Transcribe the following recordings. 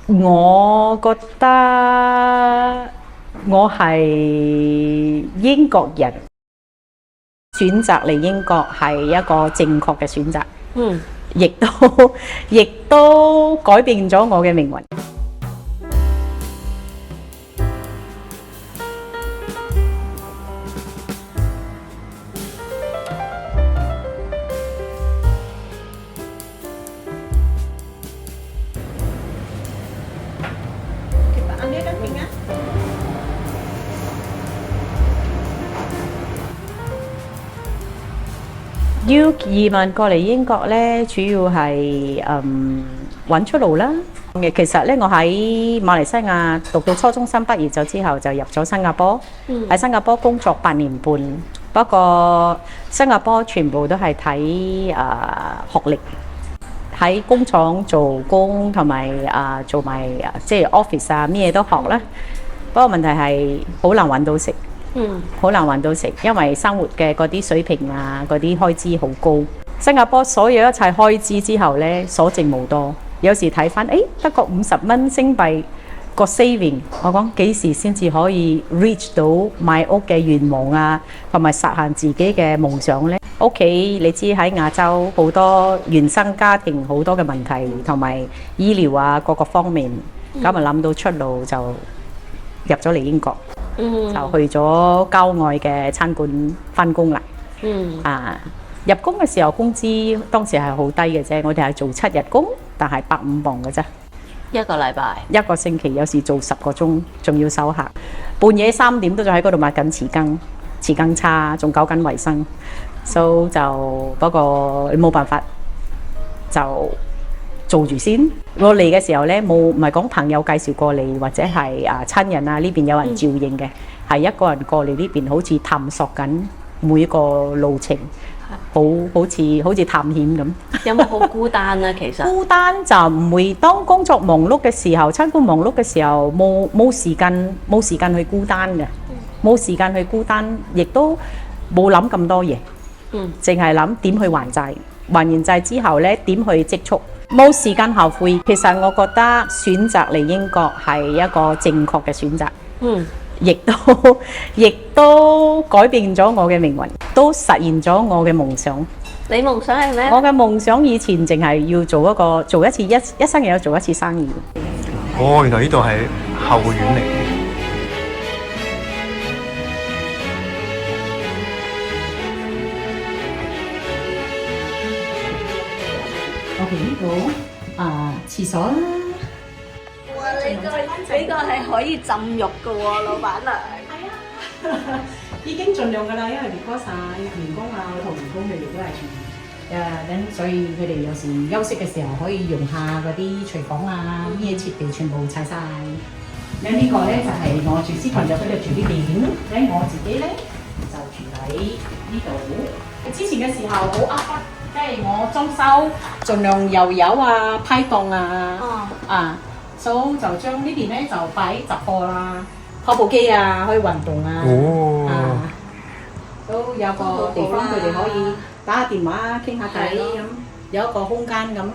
我覺得我係英國人，選擇嚟英國係一個正確嘅選擇，亦都亦都改變咗我嘅命運。要移民過嚟英國咧，主要係揾出路啦。其實咧，我喺馬來西亞讀到初中生畢業咗之後，就入咗新加坡。喺新加坡工作8年半，不過新加坡全部都係睇學歷，喺工廠做工同埋做埋即係 office 啊，咩嘢都學啦。不過問題係好難揾到食。好難揾到食，因為生活嘅嗰啲水平啊，嗰啲開支好高。新加坡所有一切開支之後呢，所剩無多。有時睇翻，得個50蚊星幣個 saving， 我講幾時先至可以 reach 到買屋嘅願望啊，同埋實現自己嘅夢想呢？屋企你知喺亞洲好多原生家庭好多嘅問題，同埋醫療啊各個方面，咁啊諗到出路就入咗嚟英國。就去咗郊外嘅餐館返工啦。入工嘅時候工資當時係好低嘅啫，我哋係做7日工，但係150磅嘅啫。一個禮拜，一個星期有時做10個鐘，仲要收客。半夜3點都仲喺嗰度抹緊匙羹叉，仲搞緊衞生。就不過冇辦法就做住先。我嚟嘅時候咧，唔係講朋友介紹過嚟，或者係親人啊呢邊有人照應嘅，係一個人過嚟呢邊，好似探索緊每個路程，好似探險咁。有冇好孤單啊？其實孤單就唔會，當工作忙碌嘅時候，參觀忙碌嘅時候，冇時間去孤單嘅，冇時間去孤單，亦都冇諗咁多嘢，淨係諗點去還債，還完債之後咧點去積蓄。冇時間後悔，其實我覺得選擇嚟英國係一個正確嘅選擇，亦都改變咗我嘅命運，都實現咗我嘅夢想。你夢想係咩？我嘅夢想以前淨係要做一次一生嘢做一次生意。哦，原來呢度係後院嚟嘅。我哋呢度廁所啦。哇！呢個係可以浸浴嘅喎，老闆娘。係啊，已經盡量㗎啦，因為because員工啊，我同員工佢哋都係咁，所以佢哋有時休息嘅時候可以用下嗰啲廚房啊，咩設備全部齊晒。咁呢個咧就係我住私群就喺度住呢邊，我自己咧就住喺呢度。之前嘅時候好噏噏。即係我裝修，盡量又有批檔就將呢邊咧就擺雜貨啦，跑步機可以運動都有個地方佢哋可以打下電話傾下偈咁，有一個空間咁。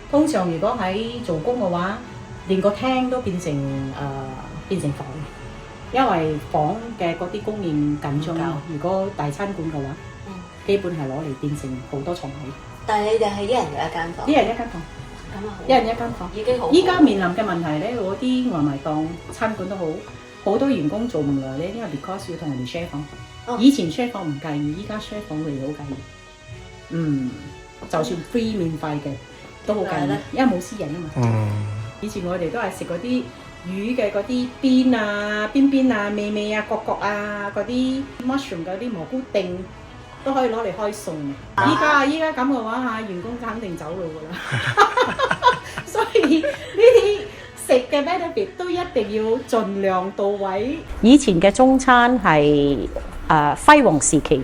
通常如果喺做工嘅話，連個廳都變成房，因為房嘅嗰啲供應緊張。如果大餐館嘅話。基本係攞嚟變成好多床位，但係你哋係一人有一間房，一人一間房，咁啊好，一人一間房已經好。依家面臨嘅問題咧，嗰啲外賣檔、餐館都好多員工做唔來咧，因為 because 要同人哋 share 房。以前 share 房唔介意，依家 share 房佢哋好介意。就算 free 免費嘅都好介意，因為冇私隱啊嘛。以前我哋都係食嗰啲魚嘅嗰啲邊啊、尾啊、角啊嗰啲 mushroom 嗰啲蘑菇丁。都可以攞嚟開餸。依家咁嘅話員工肯定走路㗎啦。所以呢啲食嘅 benefit 都一定要盡量到位。以前嘅中餐係輝煌時期，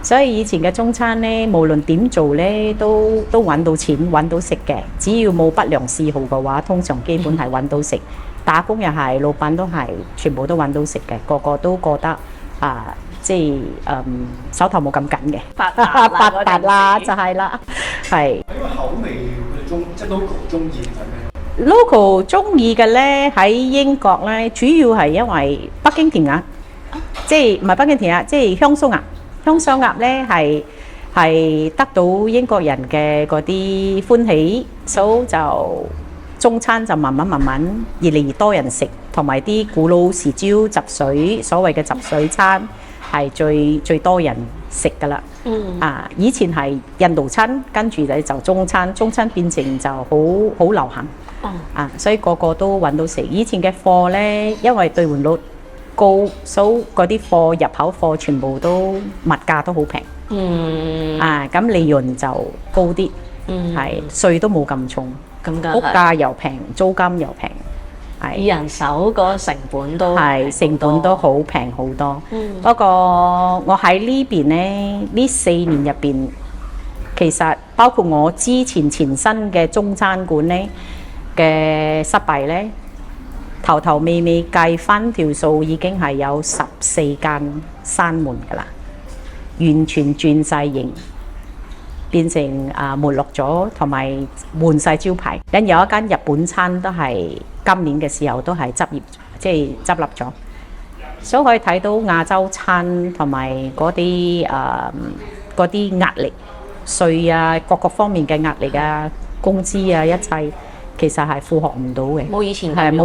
所以以前嘅中餐咧，無論點做咧，都揾到錢揾到食嘅。只要冇不良嗜好嘅話，通常基本係揾到食。打工又係，老闆都係，全部都揾到食嘅，個個都覺得即係手頭冇咁緊嘅，發達啦就係啦，係。因為口味佢哋即係都好中意係咩？ local 中意嘅咧喺英國咧，主要係因為北京填鴨，即係唔係北京填鴨，即係香酥鴨。香酥鴨咧係得到英國人嘅嗰啲歡喜，所以就中餐就慢慢越嚟越多人食，同埋啲古老豉椒汁水，所謂嘅汁水餐係最多人食噶啦。以前係印度餐，跟住就中餐，中餐變成就好流行。所以個個都揾到食。以前嘅貨咧，因為兌換率高，所以嗰啲貨入口貨全部都物價都好平。咁利潤就高啲，係稅都冇咁重，屋價又平，租金又平，係人手個成本都係成本都好平好多。不過我喺呢邊咧，呢4年入邊，其實包括我之前前身嘅中餐館咧嘅失敗咧，頭尾計翻條數已經係有14間閂門㗎啦，完全轉晒型，變成沒落咗，同埋換晒招牌。有一間日本餐都係今年嘅時候都係執笠咗，所以可以睇到亞洲餐同埋嗰啲壓力、稅啊，各方面嘅壓力啊，工資啊，一切。其實係負荷唔到嘅，冇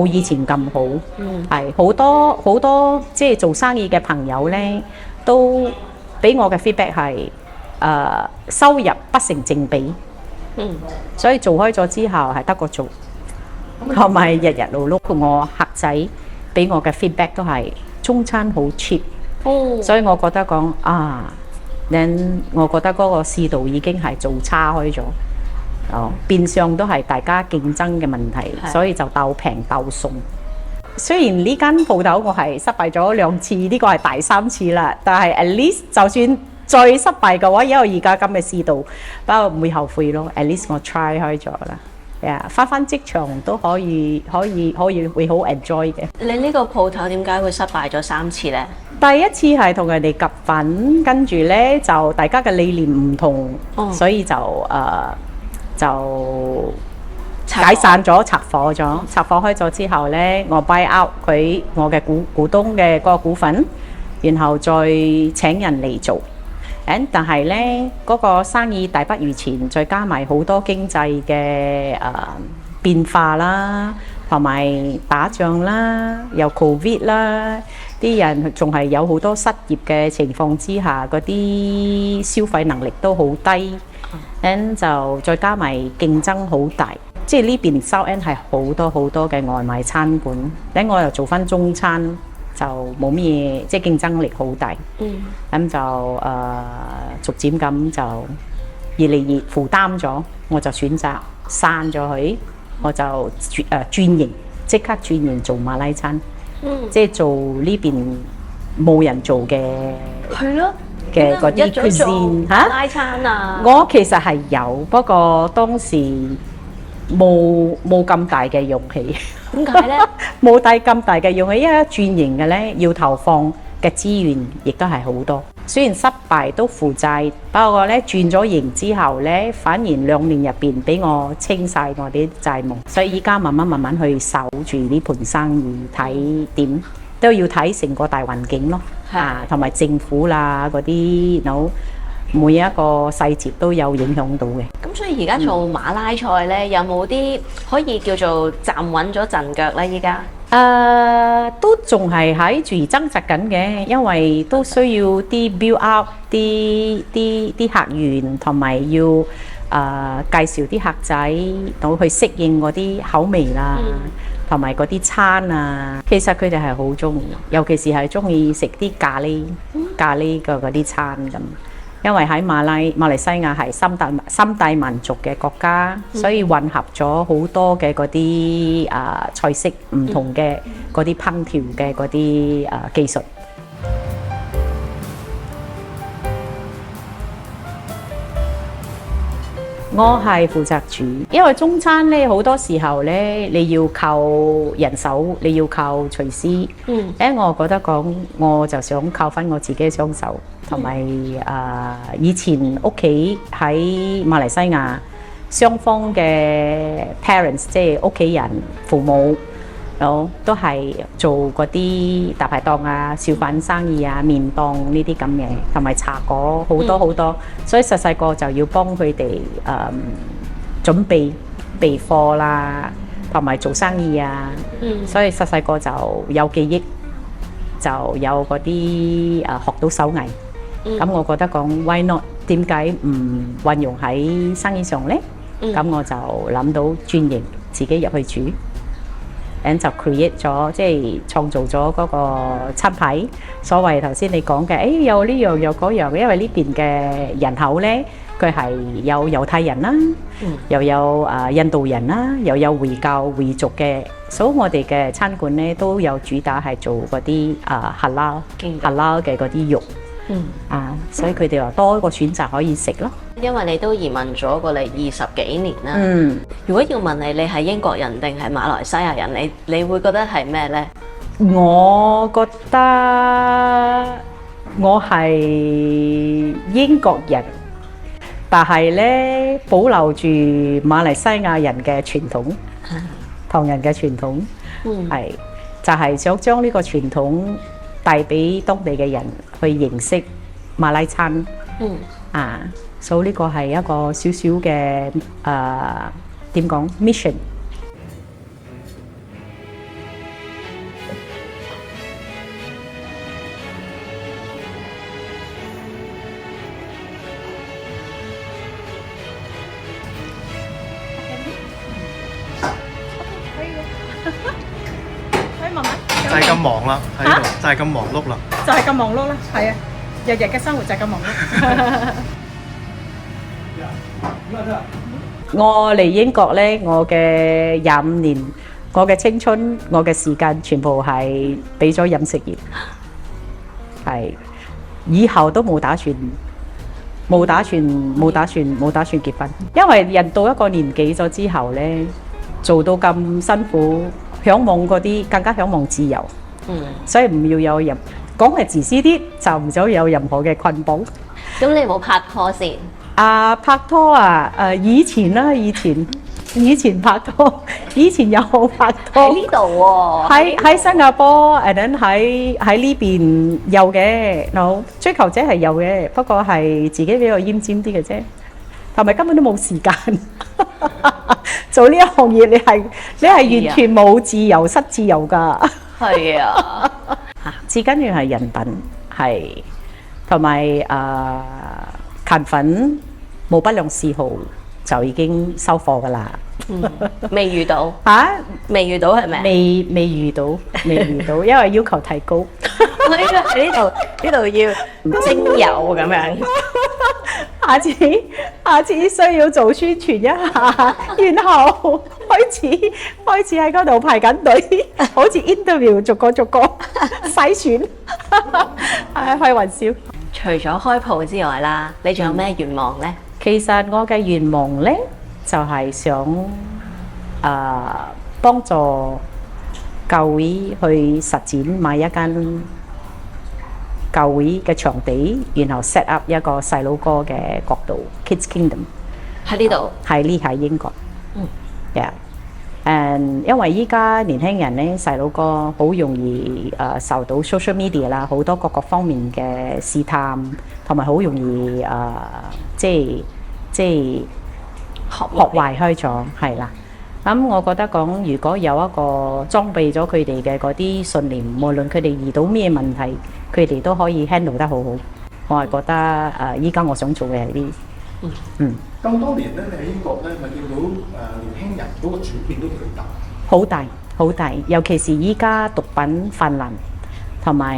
以前咁好。係好多即係做生意嘅朋友咧，都俾我嘅 feedback 係收入不成正比。所以做開咗之後係得個做，同埋日勞碌。我客仔俾我嘅 feedback 都係中餐好 cheap。所以我覺得講我覺得嗰個市道已經係做差開咗。變相都係大家競爭嘅問題，所以就鬥平鬥送。雖然呢間鋪頭我係失敗咗2次，呢個係第3次啦，但係 at least 就算再失敗嘅話，因為而家咁嘅市道，不過唔會後悔咯。at least 我 try 開咗啦，返職場都可以會好 enjoy 嘅。你呢個鋪頭點解會失敗咗3次呢？第一次係同人哋夾份，跟住咧就大家嘅理念唔同，所以就解散咗，拆伙開咗之後咧，我 buy out 我嘅股東嘅嗰個股份，然後再請人嚟做。但係咧嗰個生意大不如前，再加埋好多經濟嘅變化啦，同埋打仗啦，又 Covid 啦，啲人仲係有好多失業嘅情況之下，嗰啲消費能力都好低。就再加埋競爭好大，即係呢邊 South End 係好多嘅外賣餐館，我又做翻中餐，就冇咩即係競爭力好大。咁就逐漸咁就越嚟越負擔咗，我就選擇刪咗佢，我就轉型，即刻轉型做馬拉餐，即係做呢邊冇人做嘅。係咯。嘅嗰啲cuisine嚇，拉餐啊！我其實係有，不過當時冇咁大嘅勇氣。點解咧？冇咁大嘅勇氣，因為轉型嘅咧要投放嘅資源亦都係好多。雖然失敗都負債，不過咧轉咗型之後咧，反而2年入邊俾我清晒我啲債務，所以依家慢慢去守住呢盤生意，睇點都要睇成個大環境咯。同埋政府啦嗰啲，每一個細節都有影響到嘅。咁所以而家做馬拉菜咧，有冇啲可以叫做站穩咗陣腳咧？依家都仲係喺住掙扎緊嘅，因為都需要啲 build up 啲客源，同埋要介紹啲客仔到去適應嗰啲口味啦。同埋嗰啲餐啊，其實佢哋係好中意，尤其是係中意食啲咖喱嘅嗰啲餐咁。因為喺馬來西亞係三大民族嘅國家，所以混合咗好多嘅嗰啲菜式，唔同嘅嗰啲烹調嘅嗰啲技術。我係負責煮，因為中餐咧好多時候咧你要靠人手，你要靠廚師。我覺得講，我就想靠翻我自己嘅雙手，同埋以前屋企喺馬來西亞雙方嘅 parents， 即係屋企人、父母，都係做嗰啲大排檔啊、小販生意啊、麵檔呢啲咁嘅，同埋茶果好多好多，所以細細個就要幫佢哋準備備貨啦，同埋做生意啊，所以細細個就有記憶，就有嗰啲學到手藝。咁我覺得講 why not？ 點解唔運用喺生意上呢？咁我就諗到轉型，自己入去煮，咁就 create 咗，即係創造咗嗰個餐牌。所謂頭先你講嘅，有呢樣有嗰樣，因為呢邊嘅人口呢，佢係有猶太人啦，又有印度人啦，又有回教回族嘅，所以我哋嘅餐館呢都有主打係做嗰啲halal嘅嗰啲肉。所以佢哋話多一個選擇可以食咯。因為你都移民咗過嚟20幾年啦。如果要問你，你係英國人定係馬來西亞人？你會覺得係咩呢？我覺得我係英國人，但係呢保留住馬來西亞人嘅傳統，唐人嘅傳統，係就係想將呢個傳統帶俾當地嘅人去認識馬拉餐，所以呢個係一個少少嘅點講 mission。就係咁忙啦，喺呢度就係咁忙碌啦，就係咁忙碌啦，係啊，日日嘅生活就係咁忙碌。我嚟英國呢，我嘅25年，我嘅青春，我嘅時間全部係俾咗飲食業，係以後都冇打算結婚，因為人到一個年紀咗之後呢，做到咁辛苦。向往嗰啲更加向往自由，所以唔要有講係自私啲，就唔想有任何嘅捆綁。咁你有冇拍拖先？拍拖以前啦，以前拍拖，以前有拍拖喺呢度喎，喺新加坡，and then 喺呢邊有嘅，追求者係有嘅，不過係自己比較奄尖啲嘅啫，同埋根本都冇時間。做呢一行嘢，你係完全冇自由，失自由㗎。係啊，至緊要係人品，係同埋勤奮，冇不良嗜好就已經收貨㗎啦。未遇到未遇到係咪？未遇到，因為要求提高。我應該喺呢度要徵友咁樣。下次需要做宣傳一下，然後開始喺嗰度排緊隊，好似 interview 逐個篩選，開玩笑。除咗開鋪之外啦，你仲有咩願望呢？其實我嘅願望呢，就係想幫助教會去實踐買一間教會嘅場地，然後 set up 一個細佬哥嘅國度 Kids Kingdom 喺呢度，喺英國。因為依家年輕人咧，細佬哥好容易受到 social media 啦，好多各方面嘅試探，同埋好容易即係學壞開咗，係啦。咁我覺得講，如果有一個裝備咗佢哋嘅嗰啲信念，無論佢哋遇到咩問題，佢哋都可以 handle 得好好。我係覺得依家我想做嘅係呢。咁多年咧，你喺英國咧，咪見到年輕人嗰個轉變都幾大？好大，尤其是依家毒品泛濫，同埋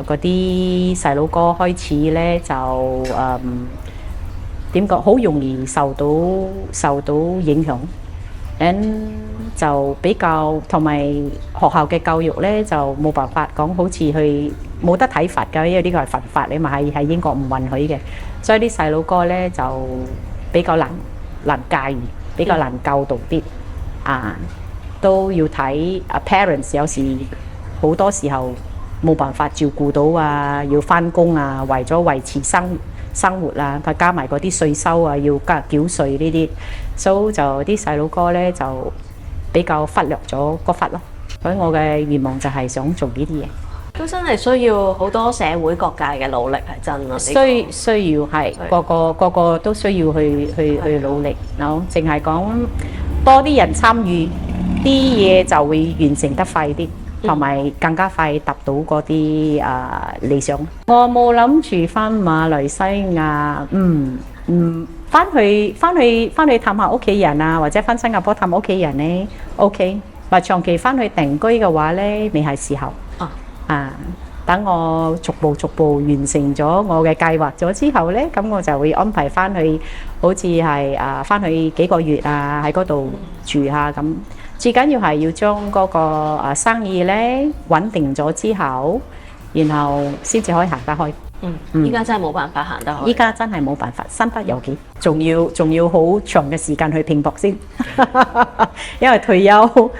嗰啲細佬哥開始咧就點講，好容易受到影響。就比較同埋學校嘅教育咧，就冇辦法講，好似去冇得體罰㗎，因為呢個係犯法，你咪喺英國唔允許嘅，所以啲細佬哥咧就比較難駕馭，比較難教導啲都要睇parents， 有時好多時候冇辦法照顧到要返工為咗維持生活加埋嗰啲稅收要繳稅呢啲，所以就啲細佬哥咧就比較忽略咗嗰忽咯。所以我嘅願望就係想做呢啲嘢。都真係需要好多社會各界嘅努力，係真啊！需要係個個都需要去努力，淨係講多啲人參與，啲嘢就會完成得快啲，同埋更加快達到嗰啲理想。我冇諗住翻馬來西亞，翻去探下屋企人啊，或者翻新加坡探屋企人咧 ，OK。話長期翻去定居嘅話咧，未係時候。等我逐步完成咗我嘅計劃咗之後咧，咁我就會安排翻去，好似係翻去幾個月啊，喺嗰度住下咁。最緊要係要將嗰個生意咧穩定咗之後，然後先至可以行得開。依家真係冇辦法行得開。依家真係冇辦法，身不由己，仲要好長嘅時間去拼搏先，因為退休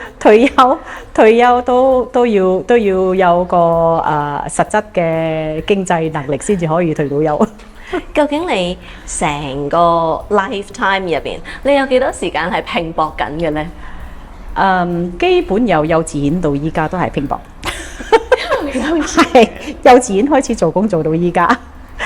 都要有個實質嘅經濟能力先至可以退到休。究竟你成個 lifetime 入邊，你有幾多時間係拼搏緊嘅咧？基本由幼稚園到依家都係拼搏。係幼稚園開始做工做到依家，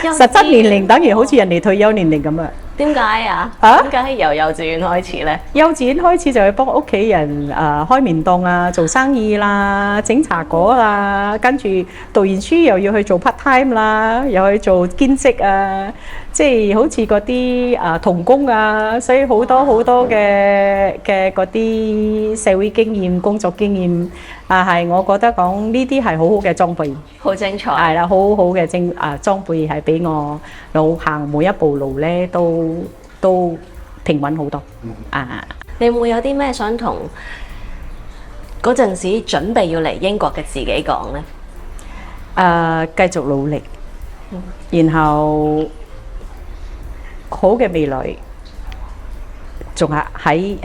實質年齡等於好似人哋退休年齡咁啊！點解啊？點解由幼稚園開始咧？幼稚園開始就係幫屋企人開麵檔啊，做生意啦，整茶果啦，跟住讀完書又要去做 part time 啦，又去做兼職啊，即係好似嗰啲童工啊，所以好多嘅嗰啲社會經驗、工作經驗係我覺得講呢啲係好好嘅裝備，好精彩。係啦，好好嘅裝備係俾我路行每一步路咧都平穩好多。你會有啲咩想同嗰陣時準備要嚟英國嘅自己講呢？繼續努力，然後好嘅未來仲係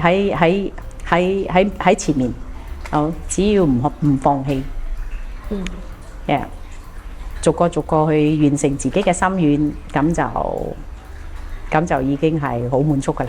喺前面。只要唔放棄，逐個去完成自己嘅心願，咁就已經係好滿足㗎喇。